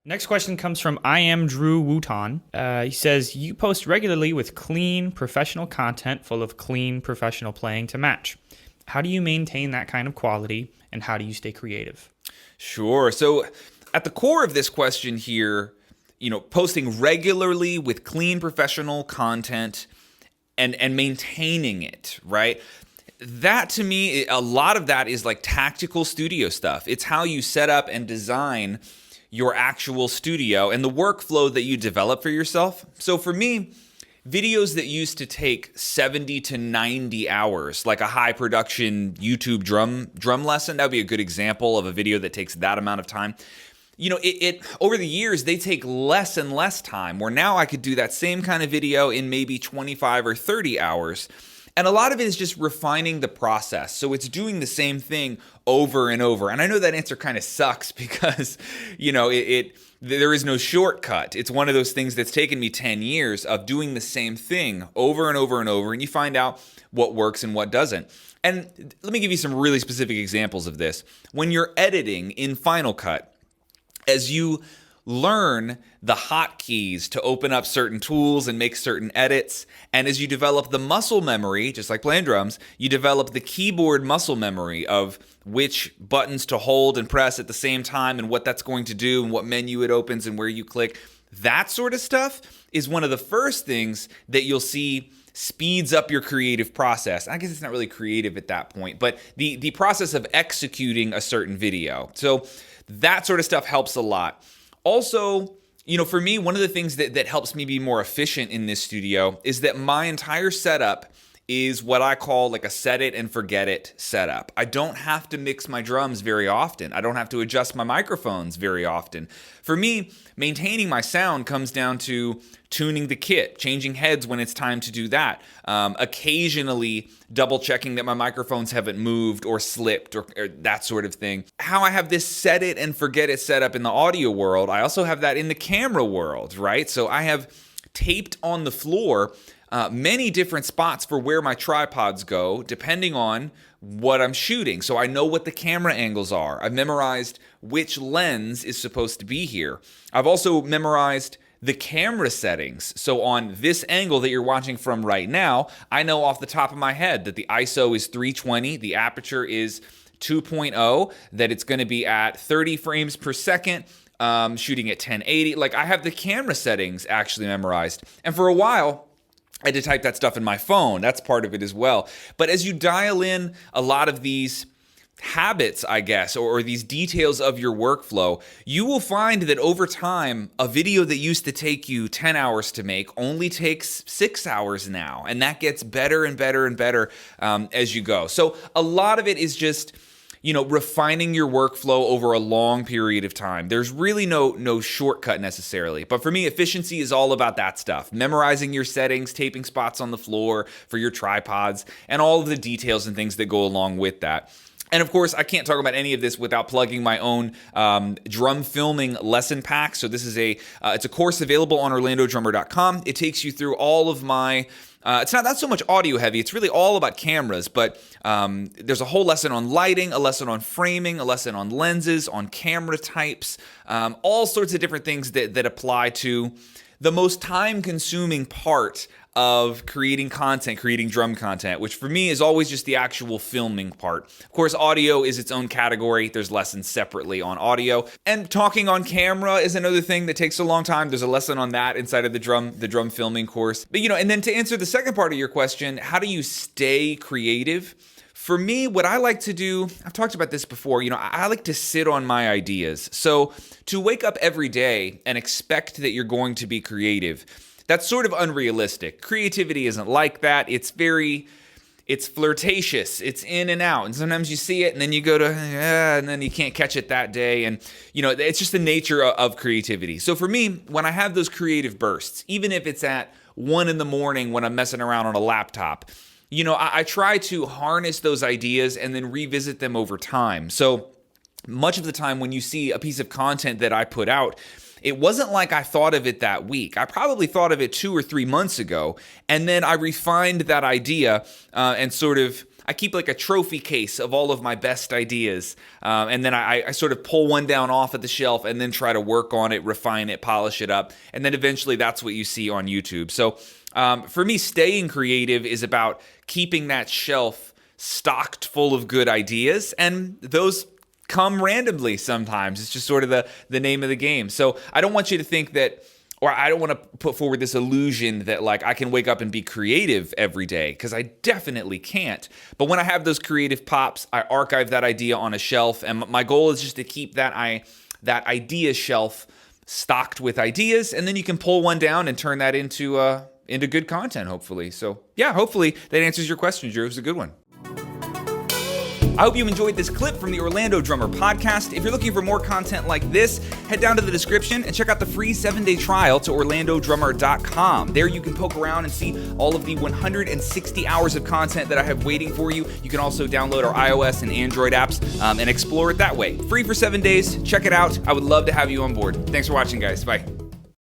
Next question comes from I am Drew Wooton. He says, you post regularly with clean, professional content full of clean, professional playing to match. How do you maintain that kind of quality, and how do you stay creative? Sure. So at the core of this question here, posting regularly with clean, professional content and maintaining it, right? That to me, a lot of that is like tactical studio stuff. It's how you set up and design your actual studio and the workflow that you develop for yourself. So for me, videos that used to take 70 to 90 hours, like a high production YouTube drum lesson, that would be a good example of a video that takes that amount of time. It over the years, they take less and less time, where now I could do that same kind of video in maybe 25 or 30 hours. And a lot of it is just refining the process. So it's doing the same thing over and over. And I know that answer kind of sucks because, there is no shortcut. It's one of those things that's taken me 10 years of doing the same thing over and over and over. And you find out what works and what doesn't. And let me give you some really specific examples of this. When you're editing in Final Cut, as you learn the hotkeys to open up certain tools and make certain edits, and as you develop the muscle memory, just like playing drums, you develop the keyboard muscle memory of which buttons to hold and press at the same time and what that's going to do and what menu it opens and where you click. That sort of stuff is one of the first things that you'll see speeds up your creative process. I guess it's not really creative at that point, but the process of executing a certain video. So that sort of stuff helps a lot. Also, for me, one of the things that helps me be more efficient in this studio is that my entire setup is what I call like a set it and forget it setup. I don't have to mix my drums very often. I don't have to adjust my microphones very often. For me, maintaining my sound comes down to tuning the kit, changing heads when it's time to do that, occasionally double checking that my microphones haven't moved or slipped or that sort of thing. How I have this set it and forget it setup in the audio world, I also have that in the camera world, right? So I have taped on the floor many different spots for where my tripods go, depending on what I'm shooting. So I know what the camera angles are. I've memorized which lens is supposed to be here. I've also memorized the camera settings. So on this angle that you're watching from right now, I know off the top of my head that the ISO is 320, the aperture is 2.0, that it's going to be at 30 frames per second, shooting at 1080. Like I have the camera settings actually memorized. And for a while, I had to type that stuff in my phone. That's part of it as well. But as you dial in a lot of these habits, I guess, or these details of your workflow, you will find that over time, a video that used to take you 10 hours to make only takes 6 hours now. And that gets better and better and better as you go. So a lot of it is just refining your workflow over a long period of time. There's really no shortcut necessarily. But for me, efficiency is all about that stuff. Memorizing your settings, taping spots on the floor for your tripods, and all of the details and things that go along with that. And of course, I can't talk about any of this without plugging my own drum filming lesson pack. So this is it's a course available on orlandodrummer.com. It takes you through all of my it's not so much audio heavy. It's really all about cameras, but there's a whole lesson on lighting, a lesson on framing, a lesson on lenses, on camera types, all sorts of different things that apply to the most time-consuming part of creating content, creating drum content, which for me is always just the actual filming part. Of course, audio is its own category. There's lessons separately on audio. And talking on camera is another thing that takes a long time. There's a lesson on that inside of the drum filming course. But and then to answer the second part of your question, how do you stay creative? For me, what I like to do, I've talked about this before, I like to sit on my ideas. So to wake up every day and expect that you're going to be creative, that's sort of unrealistic. Creativity isn't like that. It's flirtatious. It's in and out. And sometimes you see it and then you go to, and then you can't catch it that day. And, it's just the nature of creativity. So for me, when I have those creative bursts, even if it's at 1 a.m. when I'm messing around on a laptop, I try to harness those ideas and then revisit them over time. So much of the time when you see a piece of content that I put out, it wasn't like I thought of it that week. I probably thought of it 2 or 3 months ago, and then I refined that idea and sort of I keep like a trophy case of all of my best ideas. And then I sort of pull one down off of the shelf and then try to work on it, refine it, polish it up. And then eventually that's what you see on YouTube. So for me, staying creative is about keeping that shelf stocked full of good ideas, and those come randomly sometimes. It's just sort of the name of the game. So I don't want you to think that, or I don't want to put forward this illusion that like I can wake up and be creative every day, because I definitely can't. But when I have those creative pops, I archive that idea on a shelf, and my goal is just to keep that idea shelf stocked with ideas, and then you can pull one down and turn that into good content, hopefully. So yeah, hopefully that answers your question, Drew. It was a good one. I hope you enjoyed this clip from the Orlando Drummer podcast. If you're looking for more content like this, head down to the description and check out the free 7-day trial to orlandodrummer.com. There you can poke around and see all of the 160 hours of content that I have waiting for you. You can also download our iOS and Android apps and explore it that way. Free for 7 days. Check it out. I would love to have you on board. Thanks for watching, guys. Bye.